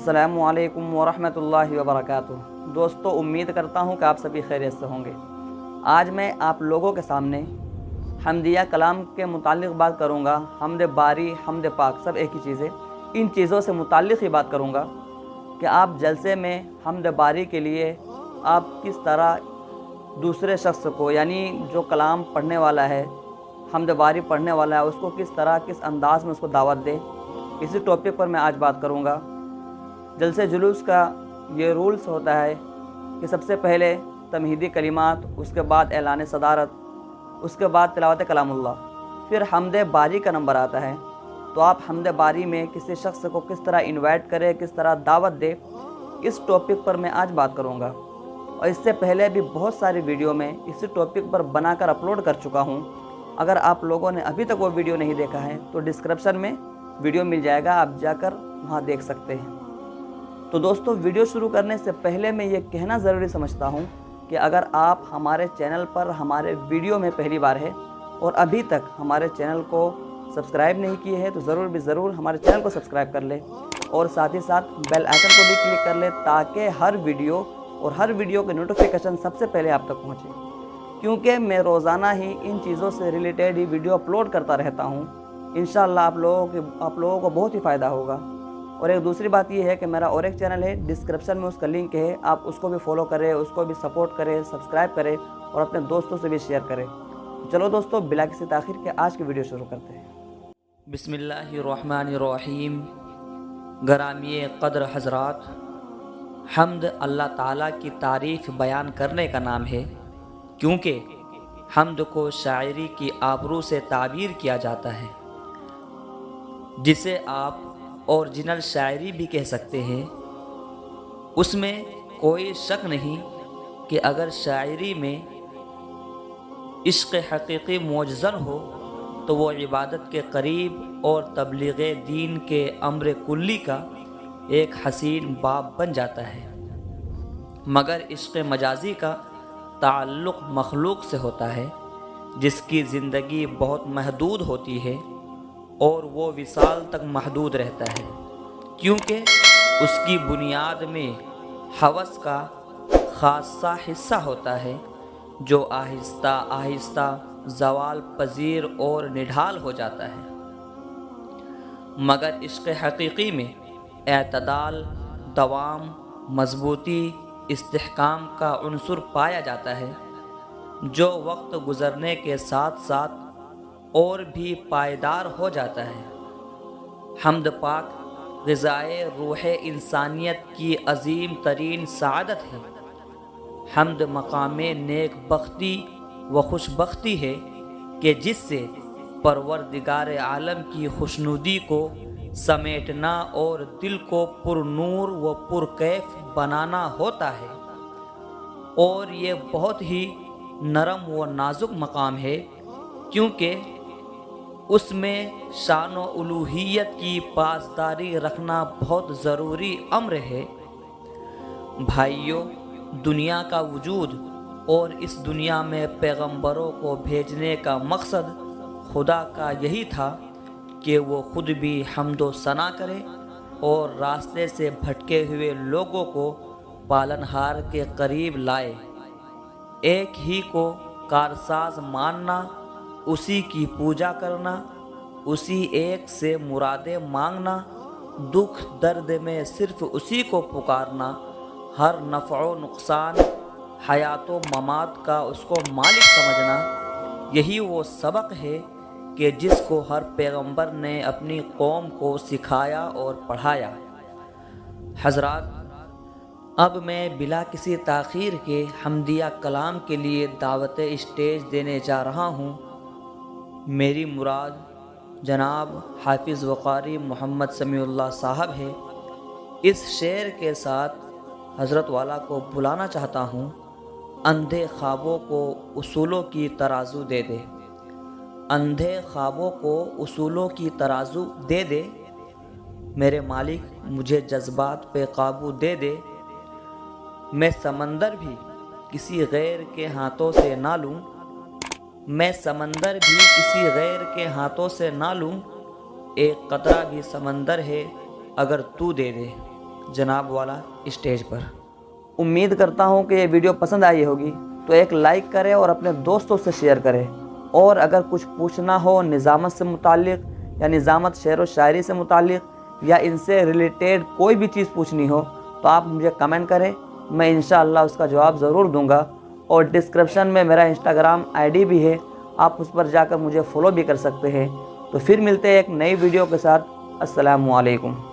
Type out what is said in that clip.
अस्सलामु अलैकुम वरहमतुल्लाहि वबरकातुहू। दोस्तों, उम्मीद करता हूँ कि आप सभी खैरियत से होंगे। आज मैं आप लोगों के सामने हम्दिया कलाम के मुतालिक बात करूँगा। हम्द बारी, हम्द पाक सब एक ही चीज़ है। इन चीज़ों से मुतालिक ही बात करूँगा कि आप जलसे में हम्द बारी के लिए आप किस तरह दूसरे शख्स को, यानी जो कलाम पढ़ने वाला है, हम्द बारी पढ़ने वाला है, उसको किस तरह, किस अंदाज़ में उसको दावत दे। इसी टॉपिक पर मैं आज बात करूँगा। जलसे जुलूस का ये रूल्स होता है कि सबसे पहले तमहीदी कलिमात, उसके बाद ऐलान सदारत, उसके बाद तिलावत कलामुल्लाह, फिर हम्द बारी का नंबर आता है। तो आप हम्द बारी में किसी शख्स को किस तरह इनवाइट करें, किस तरह दावत दे, इस टॉपिक पर मैं आज बात करूँगा। और इससे पहले भी बहुत सारी वीडियो में इसी टॉपिक पर बनाकर अपलोड कर चुका हूँ। अगर आप लोगों ने अभी तक वो वीडियो नहीं देखा है तो डिस्क्रिप्शन में वीडियो मिल जाएगा, आप जाकर वहाँ देख सकते हैं। तो दोस्तों, वीडियो शुरू करने से पहले मैं ये कहना ज़रूरी समझता हूँ कि अगर आप हमारे चैनल पर हमारे वीडियो में पहली बार है और अभी तक हमारे चैनल को सब्सक्राइब नहीं किए हैं तो ज़रूर हमारे चैनल को सब्सक्राइब कर ले और साथ ही साथ बेल आइकन को भी क्लिक कर ले, ताकि हर वीडियो के नोटिफिकेशन सबसे पहले आप तक पहुँचे। क्योंकि मैं रोज़ाना ही इन चीज़ों से रिलेटेड ही वीडियो अपलोड करता रहता हूँ। इंशाअल्लाह आप लोगों को बहुत ही फ़ायदा होगा। और एक दूसरी बात ये है कि मेरा और एक चैनल है, डिस्क्रिप्शन में उसका लिंक है, आप उसको भी फॉलो करें, उसको भी सपोर्ट करें, सब्सक्राइब करें और अपने दोस्तों से भी शेयर करें। चलो दोस्तों, बिला किसी ताख़ीर के आज की वीडियो शुरू करते हैं। बिस्मिल्लाहिर्रहमानिर्रहीम। गरामी क़द्र हज़रात, हम्द अल्लाह ताला की तारीफ़ बयान करने का नाम है, क्योंकि हम्द को शायरी की आबरू से ताबीर किया जाता है, जिसे आप ओरिजिनल शायरी भी कह सकते हैं। उसमें कोई शक नहीं कि अगर शायरी में इश्क़ हक़ीक़ी मुअज़्ज़न हो तो वो इबादत के करीब और तबलीग़ दीन के अम्र कुल्ली का एक हसीन बाब बन जाता है। मगर इश्क़ मजाजी का ताल्लुक़ मखलूक़ से होता है, जिसकी ज़िंदगी बहुत महदूद होती है और वो विसाल तक महदूद रहता है, क्योंकि उसकी बुनियाद में हवस का ख़ासा हिस्सा होता है, जो आहिस्ता आहिस्ता ज़वाल पजीर और निढाल हो जाता है। मगर इश्क़ हक़ीक़ी में एतदाल, दवाम, मज़बूती, इस्तिहकाम का उन्सुर पाया जाता है, जो वक्त गुज़रने के साथ साथ और भी पायदार हो जाता है। हम्द पाक ग़िज़ाए रूह इंसानियत की अज़ीम तरीन सआदत है। हम्द मक़ामे नेक बख्ती व खुशबख्ती है कि जिससे परवरदिगार आलम की खुशनुदी को समेटना और दिल को पुरनूर व पुरकैफ बनाना होता है। और ये बहुत ही नरम व नाजुक मकाम है, क्योंकि उसमें शान व उलूहियत की पासदारी रखना बहुत ज़रूरी अम्र है। भाइयों, दुनिया का वजूद और इस दुनिया में पैगंबरों को भेजने का मकसद खुदा का यही था कि वो ख़ुद भी हम्दो सना करे और रास्ते से भटके हुए लोगों को पालनहार के करीब लाए। एक ही को कारसाज मानना, उसी की पूजा करना, उसी एक से मुरादें मांगना, दुख दर्द में सिर्फ़ उसी को पुकारना, हर नफ़ो नुक़सान, हयातो ममात का उसको मालिक समझना, यही वो सबक है कि जिसको हर पैगंबर ने अपनी कौम को सिखाया और पढ़ाया। हज़रात, अब मैं बिला किसी ताख़ीर के हम्दिया कलाम के लिए दावत स्टेज देने जा रहा हूँ। मेरी मुराद जनाब हाफिज़ व क़ारी मोहम्मद समीउल्लाह साहब है। इस शेर के साथ हज़रत वाला को बुलाना चाहता हूँ। अंधे ख्वाबों को उसूलों की तराजू दे दे, अंधे ख्वाबों को उसूलों की तराजू दे दे, मेरे मालिक मुझे जज्बात पे काबू दे दे। मैं समंदर भी किसी गैर के हाथों से ना लूँ, मैं समंदर भी किसी गैर के हाथों से ना लूँ, एक कतरा भी समंदर है अगर तू दे दे। जनाब वाला स्टेज पर। उम्मीद करता हूँ कि ये वीडियो पसंद आई होगी, तो एक लाइक करें और अपने दोस्तों से शेयर करें। और अगर कुछ पूछना हो निज़ामत से मुतालिक या निज़ामत शेर व शायरी से मुतालिक या इनसे रिलेटेड कोई भी चीज़ पूछनी हो, तो आप मुझे कमेंट करें, मैं इंशाअल्लाह उसका जवाब ज़रूर दूंगा। और डिस्क्रिप्शन में मेरा इंस्टाग्राम आईडी भी है, आप उस पर जाकर मुझे फॉलो भी कर सकते हैं। तो फिर मिलते हैं एक नई वीडियो के साथ। अस्सलामु अलैकुम।